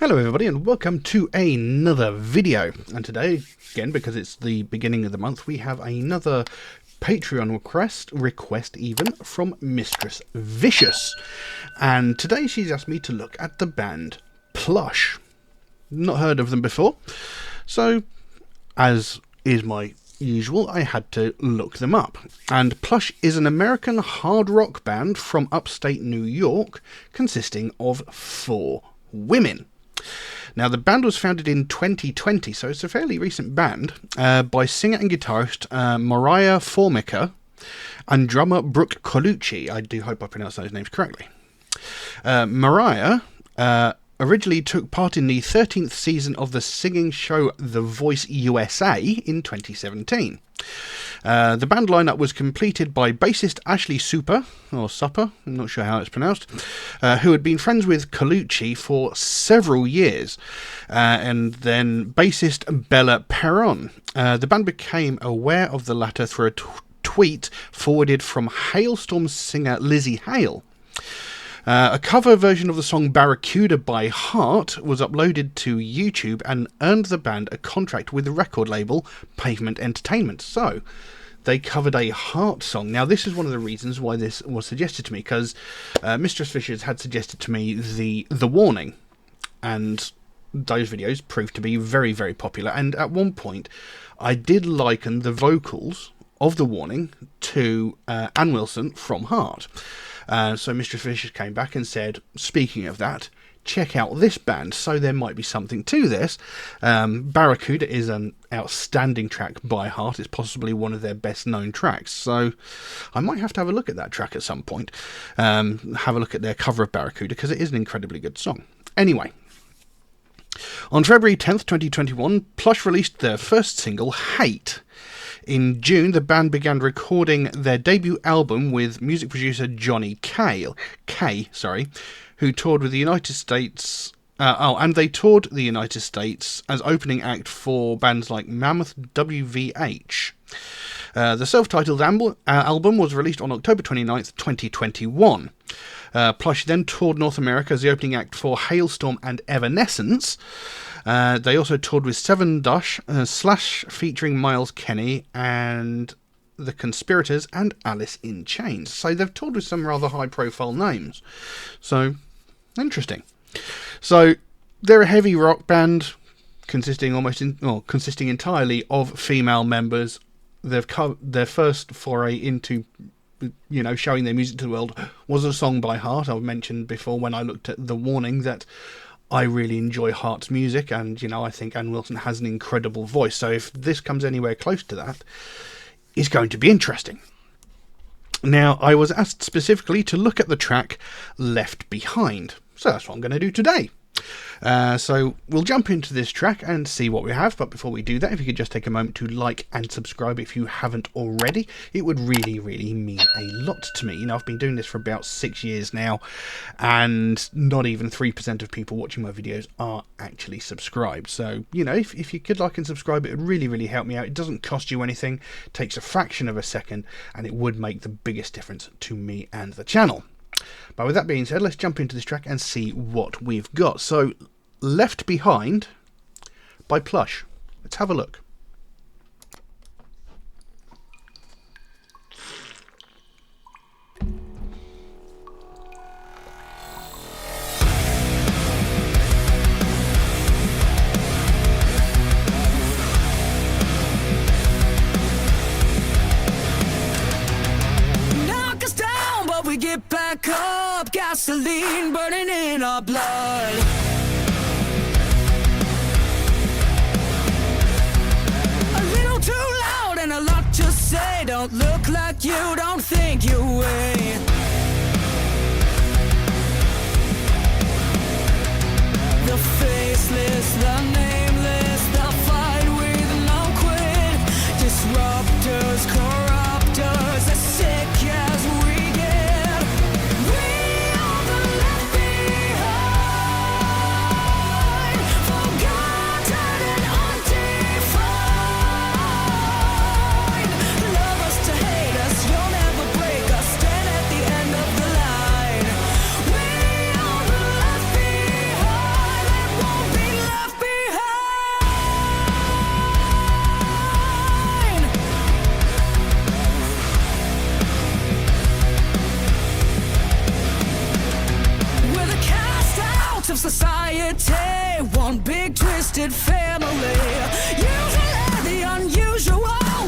Hello everybody and welcome to another video, and today, again because it's the beginning of the month, we have another Patreon request even, from Mistress Vicious. And today she's asked me to look at the band Plush. Not heard of them before, so as is my usual, I had to look them up. And Plush is an American hard rock band from upstate New York, consisting of 4 women. Now, the band was founded in 2020, so it's a fairly recent band, by singer and guitarist Mariah Formica and drummer Brooke Colucci. I do hope I pronounced those names correctly. Mariah originally took part in the 13th season of the singing show The Voice USA in 2017. The band lineup was completed by bassist Ashley Supper, or Supper, I'm not sure how it's pronounced, who had been friends with Colucci for several years, and then bassist Bella Perron. The band became aware of the latter through a tweet forwarded from Hailstorm singer Lizzie Hale. A cover version of the song Barracuda by Heart was uploaded to YouTube and earned the band a contract with the record label Pavement Entertainment. So, they covered a Heart song. Now, this is one of the reasons why this was suggested to me, because Mistress Vicious had suggested to me the Warning, and those videos proved to be very, very popular. And at one point, I did liken the vocals of The Warning to Ann Wilson from Heart. So Mistress Vicious came back and said, speaking of that, check out this band. So there might be something to this. Barracuda is an outstanding track by Heart. It's possibly one of their best known tracks. So I might have to have a look at that track at some point. Have a look at their cover of Barracuda, because it is an incredibly good song. Anyway, on February 10th, 2021, Plush released their first single, Hate. In June, the band began recording their debut album with music producer Johnny K, who toured with the United States. And they toured the United States as opening act for bands like Mammoth WVH. The self-titled album was released on October 29th, 2021. Plush then toured North America as the opening act for Hailstorm and Evanescence. They also toured with Seven Dush, Slash featuring Miles Kenney, and The Conspirators, and Alice in Chains. So they've toured with some rather high-profile names. So, interesting. So, they're a heavy rock band consisting entirely of female members. Their first foray into, showing their music to the world was a song by Heart. I've mentioned before when I looked at The Warning that I really enjoy Heart's music, and, I think Ann Wilson has an incredible voice. So if this comes anywhere close to that, it's going to be interesting. Now, I was asked specifically to look at the track Left Behind. So that's what I'm going to do today. So we'll jump into this track and see what we have. But before we do that, if you could just take a moment to like and subscribe if you haven't already, it would really, really mean a lot to me. I've been doing this for about 6 years now, and not even 3% of people watching my videos are actually subscribed. So, if you could like and subscribe, it would really, really help me out. It doesn't cost you anything, takes a fraction of a second, and it would make the biggest difference to me and the channel. But with that being said, let's jump into this track and see what we've got. So, Left Behind by Plush. Let's have a look. We get back up, gasoline burning in our blood. A little too loud and a lot to say. Don't look like you, don't think you weigh. The faceless, the nameless, the fight with no quit. Disruptors, corruptors, as sick as we get. Won't society, one big twisted family. Usually the unusual,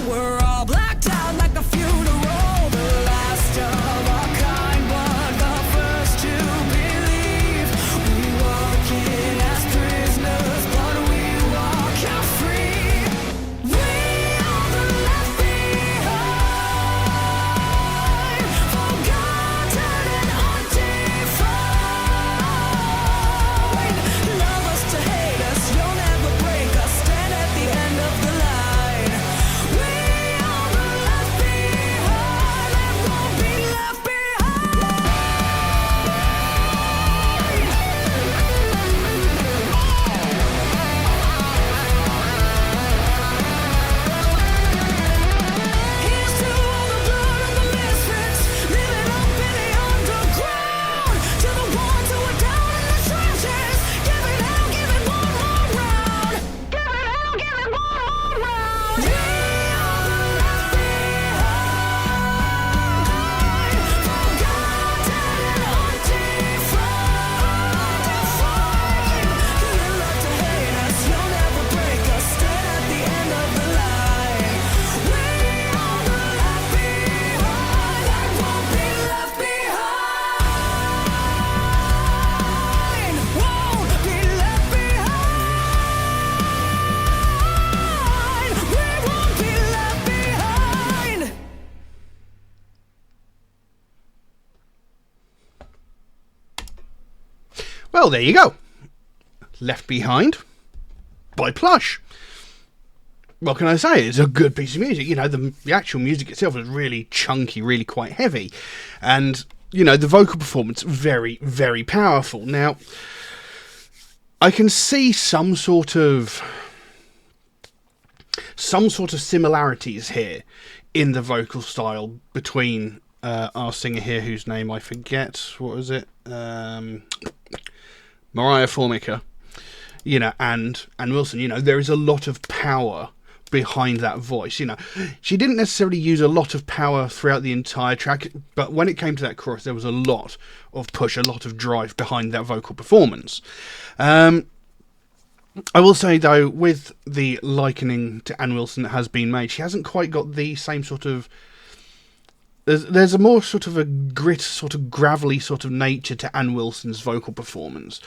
we're all blacked out like a funeral. The last of our kind, but the first to believe. We walk in as prisoners, but we walk out free. We are the left behind, forgotten and undefined. Love us to hate us, you'll never break us. Stand at the end of the line. We are the left behind, and won't be left behind. Here's to all the blood and the misfits living up in the underground. To the ones who are down in the trenches, give it out, give it one more round. Give it out, give it one more round. We are the left behind, forgotten and undefined. You love to hate us, you'll never break us. Stand at the end of the line. We are the left behind, and won't be left behind. Won't be left behind. We won't be left behind. Well, there you go. Left Behind by Plush. What can I say? It's a good piece of music. You know, the actual music itself is really chunky, really quite heavy. And, you know, the vocal performance, very, very powerful. Now, I can see some sort of similarities here in the vocal style between our singer here, whose name I forget. What was it? Mariah Formica, you know, and Wilson. You know, there is a lot of power behind that voice. You know, she didn't necessarily use a lot of power throughout the entire track, but when it came to that chorus, there was a lot of push, a lot of drive behind that vocal performance. I will say, though, with the likening to Ann Wilson that has been made, she hasn't quite got the same sort of... There's a more sort of a grit, sort of gravelly sort of nature to Ann Wilson's vocal performance,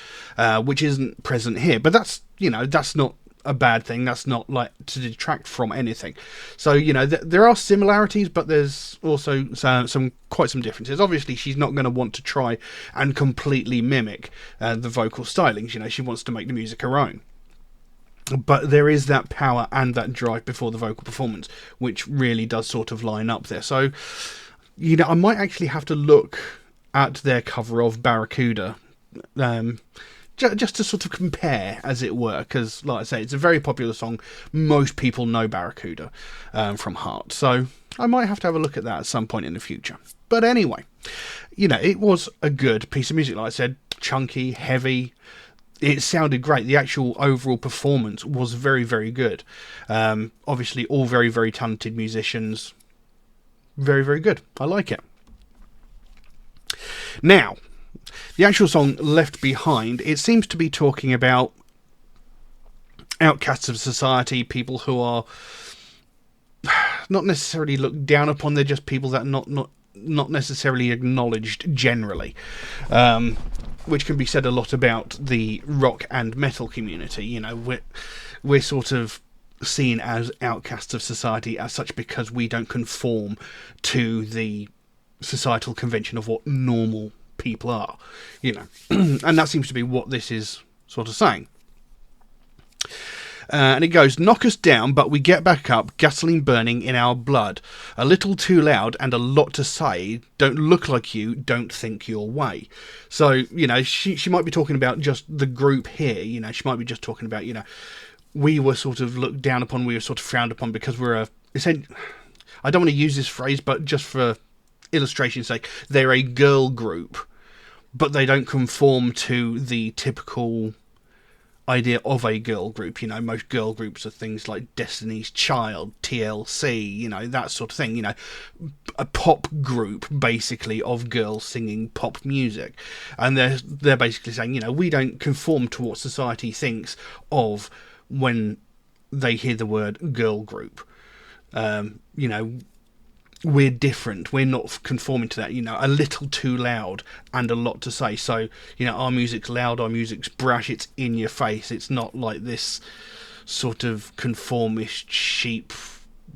which isn't present here. But that's, you know, that's not a bad thing. That's not like to detract from anything. So, you know, there are similarities, but there's also some differences. Obviously, she's not going to want to try and completely mimic the vocal stylings. You know, she wants to make the music her own. But there is that power and that drive before the vocal performance, which really does sort of line up there. So, you know, I might actually have to look at their cover of Barracuda, just to sort of compare, as it were, because, like I say, it's a very popular song. Most people know Barracuda from heart, so I might have to have a look at that at some point in the future. But anyway, you know, it was a good piece of music, like I said, chunky, heavy. It sounded great. The actual overall performance was very, very good. Obviously, all very, very talented musicians. Very, very good. I like it. Now, the actual song Left Behind, it seems to be talking about outcasts of society, people who are not necessarily looked down upon. They're just people that are not necessarily acknowledged generally. Which can be said a lot about the rock and metal community. You know, we're sort of seen as outcasts of society as such because we don't conform to the societal convention of what normal people are, you know. And that seems to be what this is sort of saying. And it goes, knock us down, but we get back up, gasoline burning in our blood. A little too loud and a lot to say. Don't look like you, don't think your way. So, you know, she might be talking about just the group here. You know, she might be just talking about, you know, we were sort of looked down upon, we were sort of frowned upon because we're I don't want to use this phrase, but just for illustration's sake, they're a girl group, but they don't conform to the typical idea of a girl group. You know, most girl groups are things like Destiny's Child, TLC, you know, that sort of thing. You know, a pop group basically of girls singing pop music, and they're basically saying, you know, we don't conform to what society thinks of when they hear the word girl group. You know, we're different. We're not conforming to that. You know, a little too loud and a lot to say. So, you know, our music's loud, our music's brash, it's in your face. It's not like this sort of conformist, cheap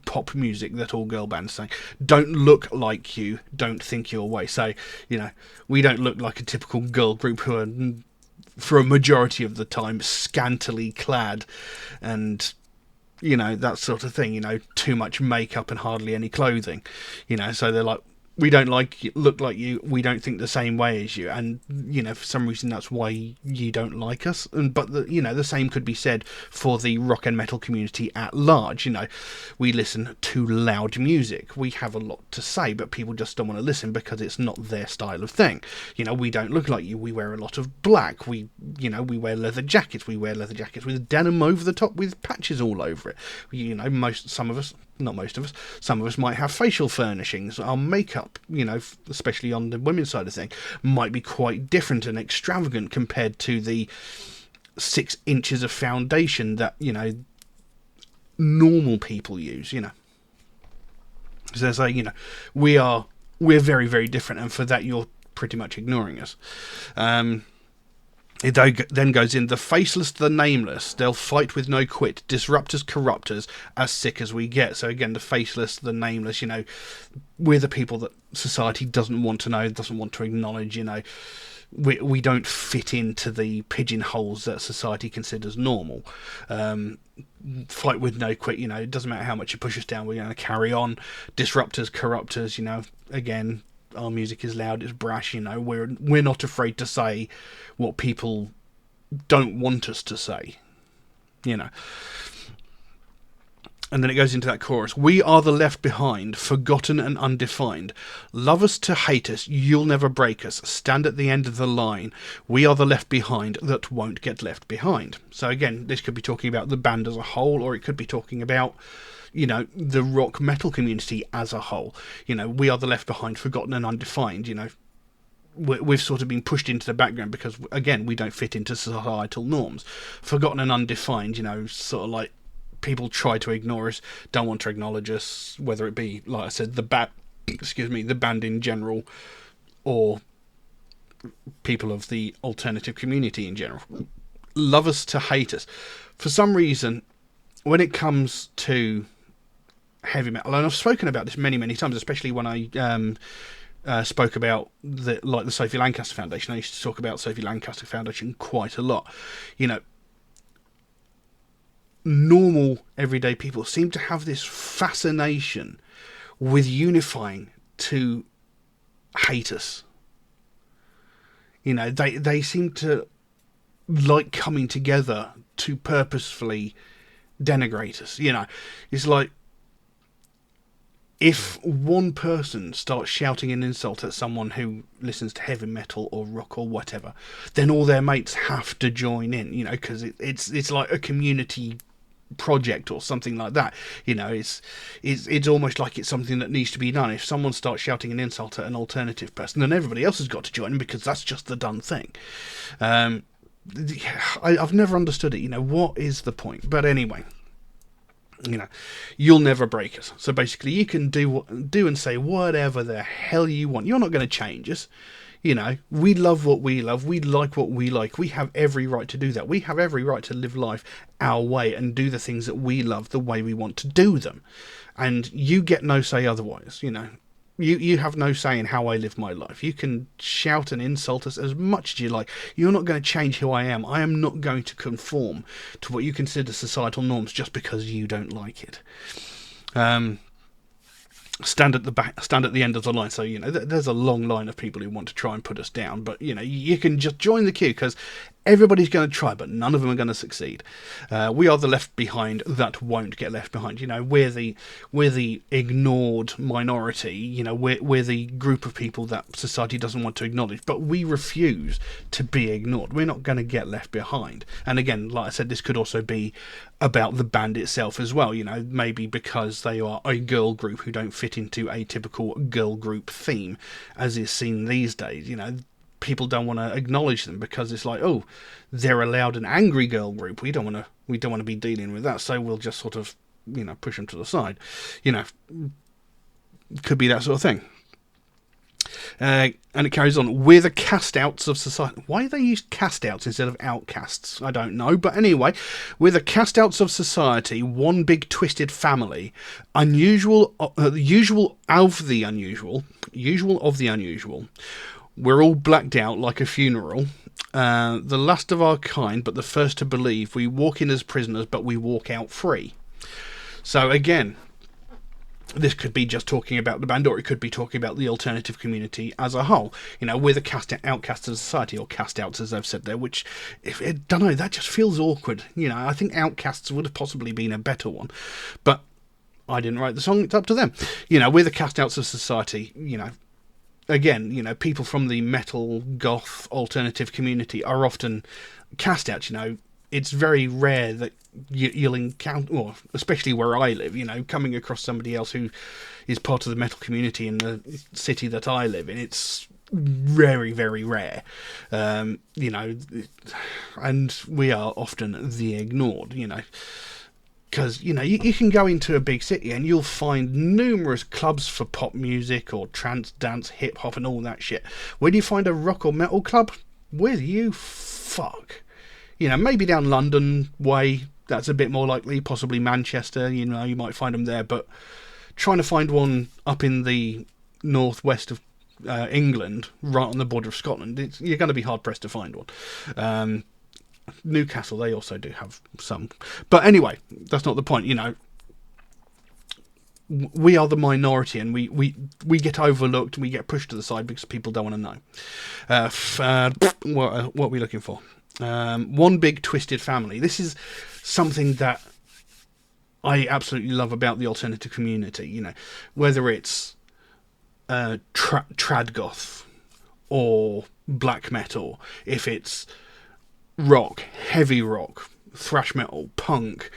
pop music that all girl bands say. Don't look like you, don't think your way. So, you know, we don't look like a typical girl group who are, for a majority of the time, scantily clad and, you know, that sort of thing, you know, too much makeup and hardly any clothing, you know, so they're like, we don't look like you, we don't think the same way as you, and, you know, for some reason that's why you don't like us. But you know, the same could be said for the rock and metal community at large. You know, we listen to loud music, we have a lot to say, but people just don't want to listen because it's not their style of thing. You know, we don't look like you, we wear a lot of black, we wear leather jackets with denim over the top with patches all over it. You know, some of us might have facial furnishings. Our makeup, you know, especially on the women's side of things, might be quite different and extravagant compared to the 6 inches of foundation that, you know, normal people use, you know. So they say, you know, we're very, very different, and for that you're pretty much ignoring us. It then goes in, the faceless, the nameless, they'll fight with no quit, disruptors, corruptors, as sick as we get. So again, the faceless, the nameless, you know, we're the people that society doesn't want to know, doesn't want to acknowledge, you know. We don't fit into the pigeonholes that society considers normal. Fight with no quit, you know, it doesn't matter how much you push us down, we're going to carry on. Disruptors, corruptors, you know, again, our music is loud, it's brash, you know, we're not afraid to say what people don't want us to say, you know. And then it goes into that chorus. We are the left behind, forgotten and undefined. Love us to hate us, you'll never break us. Stand at the end of the line. We are the left behind that won't get left behind. So again, this could be talking about the band as a whole, or it could be talking about, you know, the rock metal community as a whole. You know, we are the left behind, forgotten and undefined. You know, we've sort of been pushed into the background because, again, we don't fit into societal norms. Forgotten and undefined, you know, sort of like people try to ignore us, don't want to acknowledge us, whether it be, like I said, the band in general, or people of the alternative community in general. Love us to hate us. For some reason, when it comes to heavy metal, and I've spoken about this many, many times, especially when I spoke about the Sophie Lancaster Foundation. I used to talk about Sophie Lancaster Foundation quite a lot. You know, normal, everyday people seem to have this fascination with unifying to hate us. You know, they seem to like coming together to purposefully denigrate us. You know, it's like, if one person starts shouting an insult at someone who listens to heavy metal or rock or whatever, then all their mates have to join in, you know, because it's like a community project or something like that. You know, it's almost like it's something that needs to be done. If someone starts shouting an insult at an alternative person, then everybody else has got to join in because that's just the done thing. I've never understood it. You know, what is the point? But anyway, you know, you'll never break us. So basically, you can do and say whatever the hell you want. You're not going to change us. You know, we love what we love. We like what we like. We have every right to do that. We have every right to live life our way and do the things that we love the way we want to do them. And you get no say otherwise. You know, you have no say in how I live my life. You can shout and insult us as much as you like. You're not going to change who I am. I am not going to conform to what you consider societal norms just because you don't like it. Stand at the end of the line. So, you know, there's a long line of people who want to try and put us down, but, you know, you can just join the queue, because Everybody's going to try, but none of them are going to succeed. We are the left behind that won't get left behind. You know, we're the ignored minority. You know, we're the group of people that society doesn't want to acknowledge, but we refuse to be ignored. We're not going to get left behind. And again, like I said, this could also be about the band itself as well. You know, maybe because they are a girl group who don't fit into a typical girl group theme, as is seen these days. You know, people don't want to acknowledge them because it's like, oh, they're a loud and angry girl group. We don't want to be dealing with that, so we'll just sort of, you know, push them to the side. You know, could be that sort of thing. And it carries on. We're the cast-outs of society. Why do they use cast-outs instead of outcasts? I don't know. But anyway, we're the cast-outs of society, one big twisted family, unusual of the unusual. We're all blacked out like a funeral. The last of our kind, but the first to believe. We walk in as prisoners, but we walk out free. So again, this could be just talking about the band, or it could be talking about the alternative community as a whole. You know, we're the outcasts of society, or cast-outs, as I've said there, which, I don't know, that just feels awkward. You know, I think outcasts would have possibly been a better one. But I didn't write the song, it's up to them. You know, we're the cast-outs of society, you know. Again, you know, people from the metal, goth, alternative community are often cast out. You know, it's very rare that you'll encounter, or especially where I live, you know, coming across somebody else who is part of the metal community in the city that I live in. It's very, very rare, you know, and we are often the ignored, you know. Because, you know, you can go into a big city and you'll find numerous clubs for pop music or trance, dance, hip-hop and all that shit. Where do you find a rock or metal club? Where do you fuck? You know, maybe down London way, that's a bit more likely. Possibly Manchester, you know, you might find them there. But trying to find one up in the northwest of England, right on the border of Scotland, you're going to be hard-pressed to find one. Newcastle, they also do have some, but anyway, that's not the point. You know, we are the minority, and we get overlooked, we get pushed to the side because people don't want to know. What are we looking for? One big twisted family. This is something that I absolutely love about the alternative community. You know, whether it's trad goth or black metal, if it's rock, heavy rock, thrash metal, punk,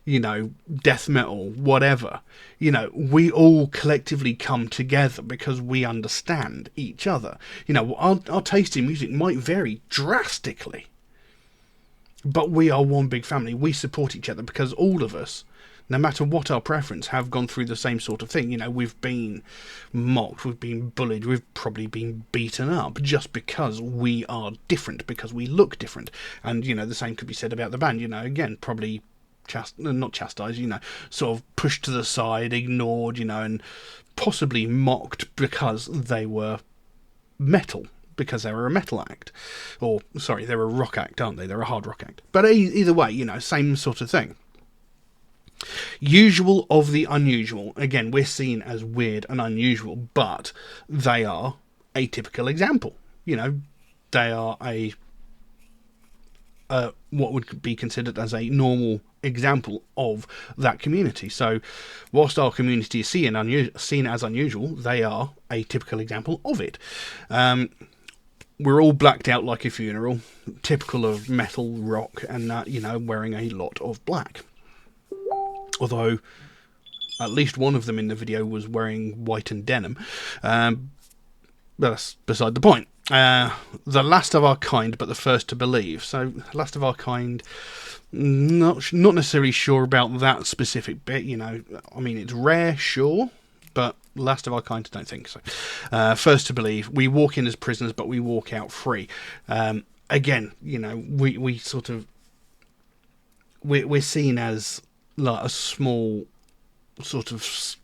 you know, death metal, whatever, you know, we all collectively come together because we understand each other. You know, our taste in music might vary drastically, but we are one big family. We support each other because all of us, no matter what our preference, have gone through the same sort of thing. You know, we've been mocked, we've been bullied, we've probably been beaten up just because we are different, because we look different. And, you know, the same could be said about the band. You know, again, probably not chastised, you know, sort of pushed to the side, ignored, you know, and possibly mocked because they were metal. Because they were a metal act. Or, sorry, they're a rock act, aren't they? They're a hard rock act. But either way, you know, same sort of thing. Usual of the unusual. Again, we're seen as weird and unusual, but they are a typical example. You know, they are what would be considered as a normal example of that community. So, whilst our community is seen as unusual, they are a typical example of it. We're all blacked out like a funeral, typical of metal, rock, and you know, wearing a lot of black. Although, at least one of them in the video was wearing white and denim. But that's beside the point. The last of our kind, but the first to believe. So, last of our kind, not necessarily sure about that specific bit. You know, I mean, it's rare, sure, but last of our kind, I don't think so. First to believe. We walk in as prisoners, but we walk out free. Again, you know, we sort of... We're seen as like a small sort of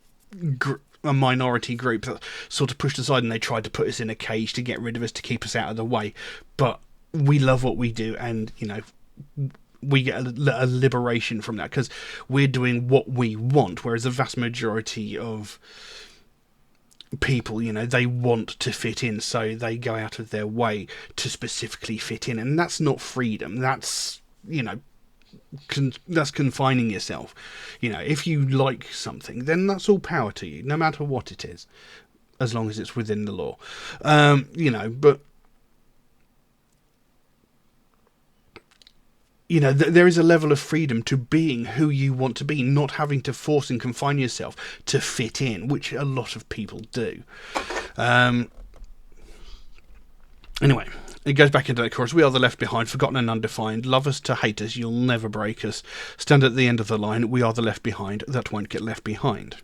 a minority group that sort of pushed aside, and they tried to put us in a cage to get rid of us, to keep us out of the way. But we love what we do, and, you know, we get a liberation from that because we're doing what we want, whereas the vast majority of people, they want to fit in, so they go out of their way to specifically fit in, and that's not freedom. That's, that's confining yourself. If you like something, then that's all power to you, no matter what it is, as long as it's within the law. But there is a level of freedom to being who you want to be, not having to force and confine yourself to fit in, which a lot of people do. Anyway, it goes back into that chorus. We are the left behind, forgotten and undefined. Love us to hate us, you'll never break us. Stand at the end of the line. We are the left behind, that won't get left behind.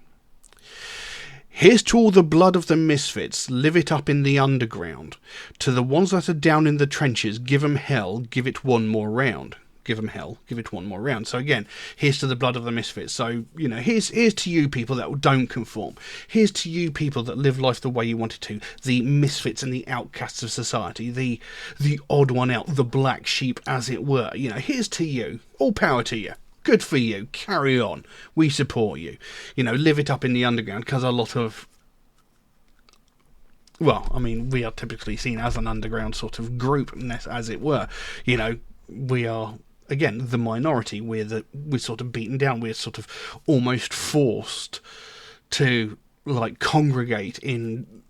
Here's to all the blood of the misfits, live it up in the underground. To the ones that are down in the trenches, give 'em hell, give it one more round. Give 'em hell, give it one more round. So again, here's to the blood of the misfits. So, here's to you people that don't conform. Here's to you people that live life the way you want it to. The misfits and the outcasts of society. The odd one out, the black sheep, as it were. Here's to you. All power to you. Good for you. Carry on. We support you. Live it up in the underground, because a lot of... Well, I mean, we are typically seen as an underground sort of group, as it were. We are... Again, the minority, we're sort of beaten down. We're sort of almost forced to congregate in,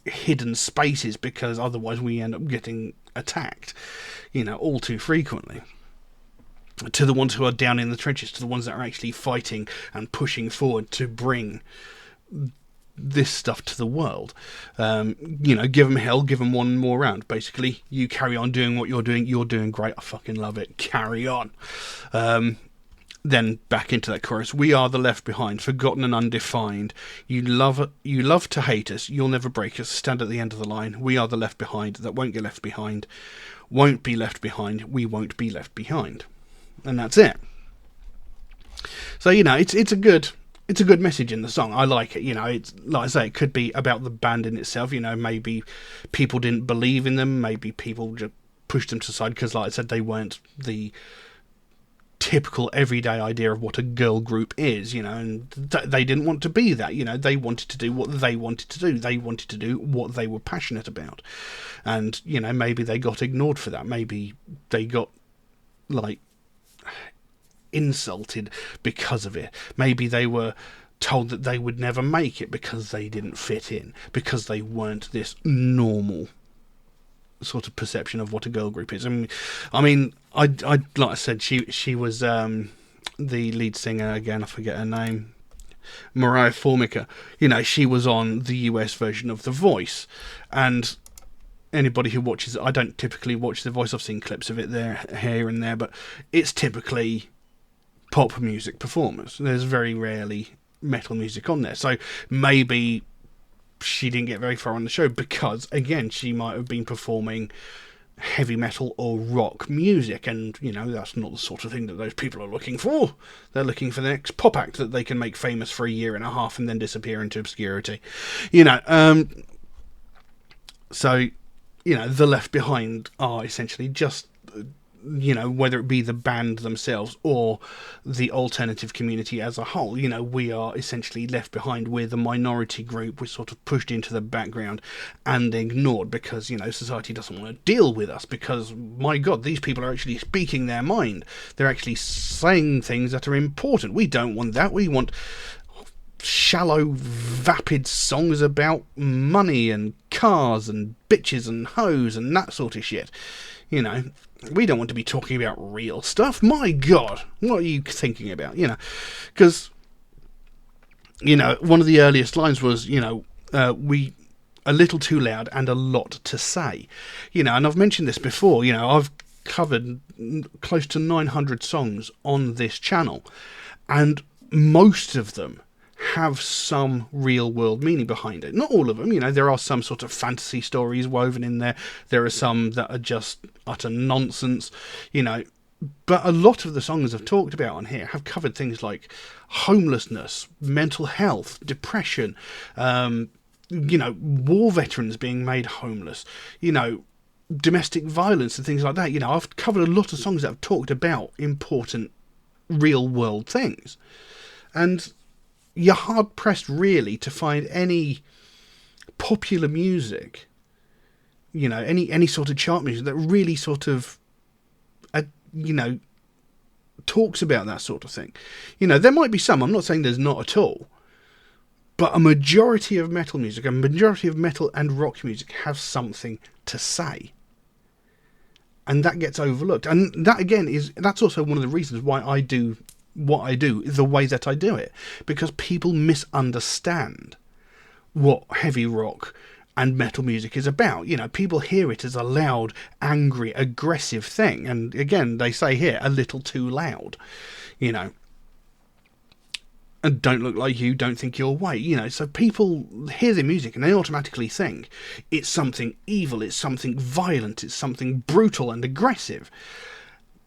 hidden spaces, because otherwise we end up getting attacked, all too frequently. To the ones who are down in the trenches, to the ones that are actually fighting and pushing forward to bring this stuff to the world. Give them hell, give them one more round. Basically, you carry on doing what you're doing great, I fucking love it, carry on. Then back into that chorus. We are the left behind, forgotten and undefined. You love to hate us, you'll never break us. Stand at the end of the line. We are the left behind, that won't get left behind. Won't be left behind, we won't be left behind. And that's it. So, it's a good message in the song. I like it. It's like I say, it could be about the band in itself. Maybe people didn't believe in them. Maybe people just pushed them to the side because, like I said, they weren't the typical everyday idea of what a girl group is. And they didn't want to be that. They wanted to do what they wanted to do. They wanted to do what they were passionate about. And maybe they got ignored for that. Maybe they got insulted because of it. Maybe they were told that they would never make it because they didn't fit in, because they weren't this normal sort of perception of what a girl group is. I mean, I like I said, she was the lead singer, again I forget her name, Mariah Formica. She was on the US version of The Voice, and anybody who watches it, I don't typically watch The Voice, I've seen clips of it there, here and there, but it's typically pop music performers. There's very rarely metal music on there. So maybe she didn't get very far on the show because, again, she might have been performing heavy metal or rock music, and that's not the sort of thing that those people are looking for. They're looking for the next pop act that they can make famous for a year and a half and then disappear into obscurity. So the left behind are essentially just whether it be the band themselves or the alternative community as a whole, we are essentially left behind. We're the minority group. We're sort of pushed into the background and ignored because, society doesn't want to deal with us because, my God, these people are actually speaking their mind. They're actually saying things that are important. We don't want that. We want shallow, vapid songs about money and cars and bitches and hoes and that sort of shit. We don't want to be talking about real stuff. My God, what are you thinking about? Because, one of the earliest lines was, we a little too loud and a lot to say. And I've mentioned this before, I've covered close to 900 songs on this channel, and most of them have some real world meaning behind it. Not all of them, there are some sort of fantasy stories woven in there. There are some that are just utter nonsense, but a lot of the songs I've talked about on here have covered things like homelessness, mental health, depression, war veterans being made homeless, domestic violence and things like that. I've covered a lot of songs that have talked about important real world things. And you're hard pressed really to find any popular music, you know, any sort of chart music that really sort of, you know, talks about that sort of thing. You know, there might be some, I'm not saying there's not at all, but a majority of metal music, a majority of metal and rock music have something to say. And that gets overlooked. And that, again, that's also one of the reasons why I do what I do, the way that I do it. Because people misunderstand what heavy rock and metal music is about. You know, people hear it as a loud, angry, aggressive thing. And again, they say here, a little too loud. You know, and don't look like you, don't think your way, you know. So people hear the music and they automatically think it's something evil, it's something violent, it's something brutal and aggressive.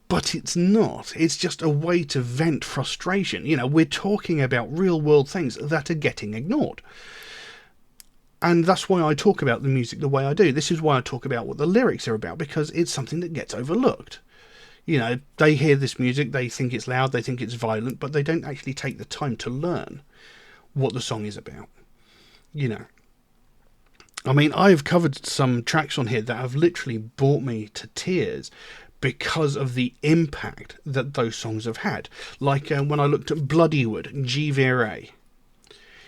But it's not. It's just a way to vent frustration. You know, we're talking about real world things that are getting ignored. And that's why I talk about the music the way I do. This is why I talk about what the lyrics are about, because it's something that gets overlooked. You know, they hear this music, they think it's loud, they think it's violent, but they don't actually take the time to learn what the song is about. You know, I mean, I've covered some tracks on here that have literally brought me to tears because of the impact that those songs have had. Like when I looked at Bloodywood, G Viré.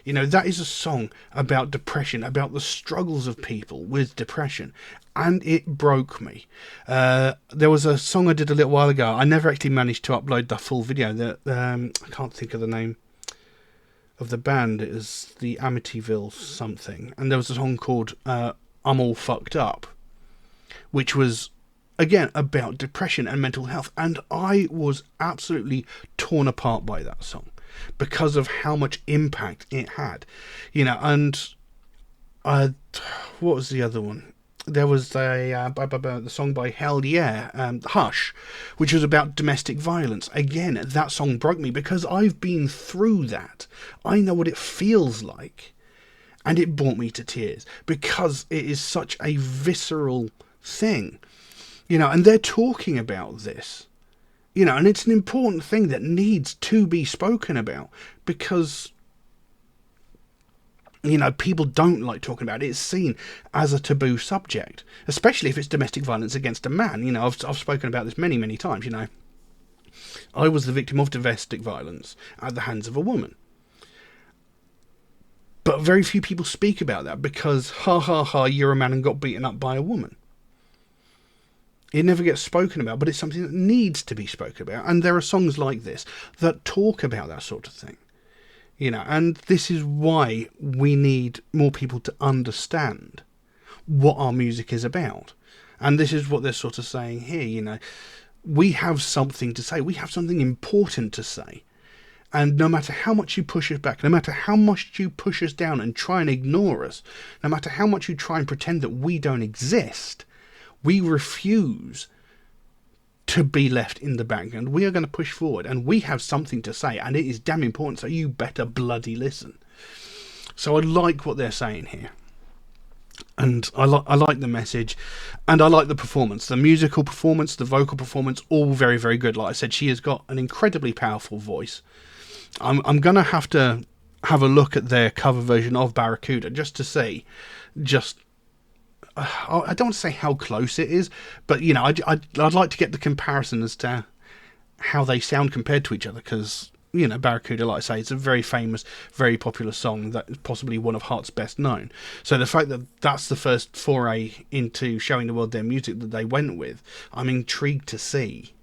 You know, that is a song about depression, about the struggles of people with depression. And it broke me. There was a song I did a little while ago. I never actually managed to upload the full video. I can't think of the name of the band. It was the Amityville something. And there was a song called I'm All Fucked Up, which was, again, about depression and mental health. And I was absolutely torn apart by that song, because of how much impact it had, you know. And what was the other one? There was the song by Hell Yeah, Hush, which was about domestic violence. Again, that song broke me because I've been through that. I know what it feels like, and it brought me to tears because it is such a visceral thing, you know. And they're talking about this. You know, and it's an important thing that needs to be spoken about because, you know, people don't like talking about it. It's seen as a taboo subject, especially if it's domestic violence against a man. You know, I've spoken about this many, many times, you know. I was the victim of domestic violence at the hands of a woman. But very few people speak about that because, ha ha ha, you're a man and got beaten up by a woman. It never gets spoken about, but it's something that needs to be spoken about. And there are songs like this that talk about that sort of thing. You know, and this is why we need more people to understand what our music is about. And this is what they're sort of saying here, you know. We have something to say. We have something important to say. And no matter how much you push us back, no matter how much you push us down and try and ignore us, no matter how much you try and pretend that we don't exist, we refuse to be left in the background. We are going to push forward, and we have something to say, and it is damn important, so you better bloody listen. So I like what they're saying here. And I like the message, and I like the performance. The musical performance, the vocal performance, all very, very good. Like I said, she has got an incredibly powerful voice. I'm going to have a look at their cover version of Barracuda just to see, I don't want to say how close it is, but, you know, I'd like to get the comparison as to how they sound compared to each other, because, you know, Barracuda, like I say, it's a very famous, very popular song that is possibly one of Heart's best known. So the fact that that's the first foray into showing the world their music that they went with, I'm intrigued to see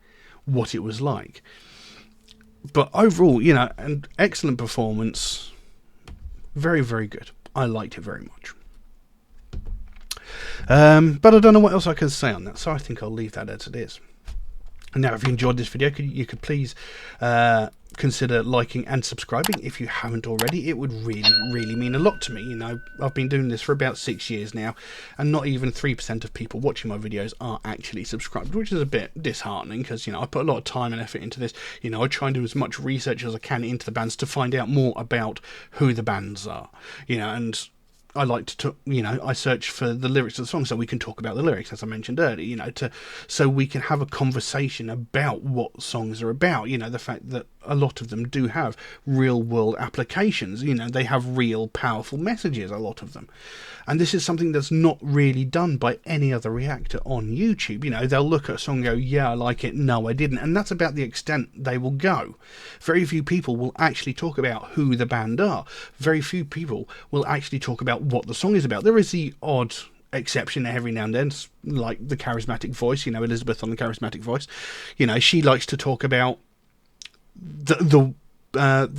what it was like. But overall, you know, an excellent performance, very, very good. I liked it very much. But I don't know what else I can say on that, so I think I'll leave that as it is. Now, if you enjoyed this video, you could please consider liking and subscribing if you haven't already. It would really, really mean a lot to me. You know, I've been doing this for about 6 years now, and not even 3% of people watching my videos are actually subscribed, which is a bit disheartening because, you know, I put a lot of time and effort into this. You know, I try and do as much research as I can into the bands to find out more about who the bands are, you know, and I like to, I search for the lyrics of the song so we can talk about the lyrics, as I mentioned earlier, so we can have a conversation about what songs are about, the fact that a lot of them do have real world applications, they have real powerful messages, a lot of them. And this is something that's not really done by any other reactor on YouTube. They'll look at a song and go, yeah, I like it, no, I didn't. And that's about the extent they will go. Very few people will actually talk about who the band are. Very few people will actually talk about what the song is about. There is the odd exception every now and then, like the charismatic voice, Elizabeth on the charismatic voice. She likes to talk about the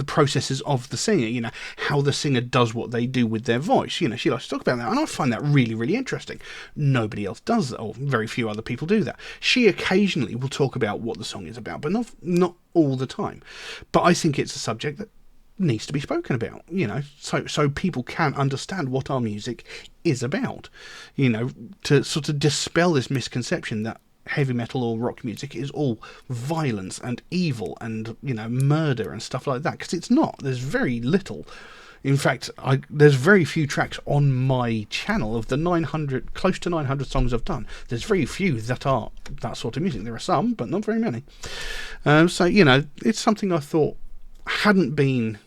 processes of the singer, how the singer does what they do with their voice. She likes to talk about that, and I find that really, really interesting. Nobody else does that, or very few other people do that. She occasionally will talk about what the song is about, but not all the time. But I think it's a subject that needs to be spoken about, so people can understand what our music is about, to sort of dispel this misconception that heavy metal or rock music is all violence and evil and murder and stuff like that, because it's not. There's very little. In fact, there's very few tracks on my channel of the close to 900 songs I've done. There's very few that are that sort of music. There are some, but not very many. So it's something I thought hadn't been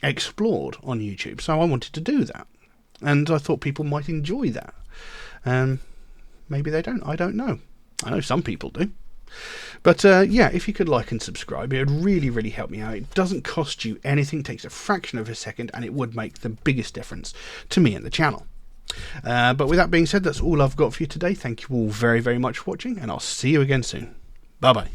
explored on YouTube, so I wanted to do that, and I thought people might enjoy that. Maybe they don't. I don't know. I know some people do. But if you could like and subscribe, it would really, really help me out. It doesn't cost you anything, it takes a fraction of a second, and it would make the biggest difference to me and the channel. But with that being said, that's all I've got for you today. Thank you all very, very much for watching, and I'll see you again soon. Bye bye.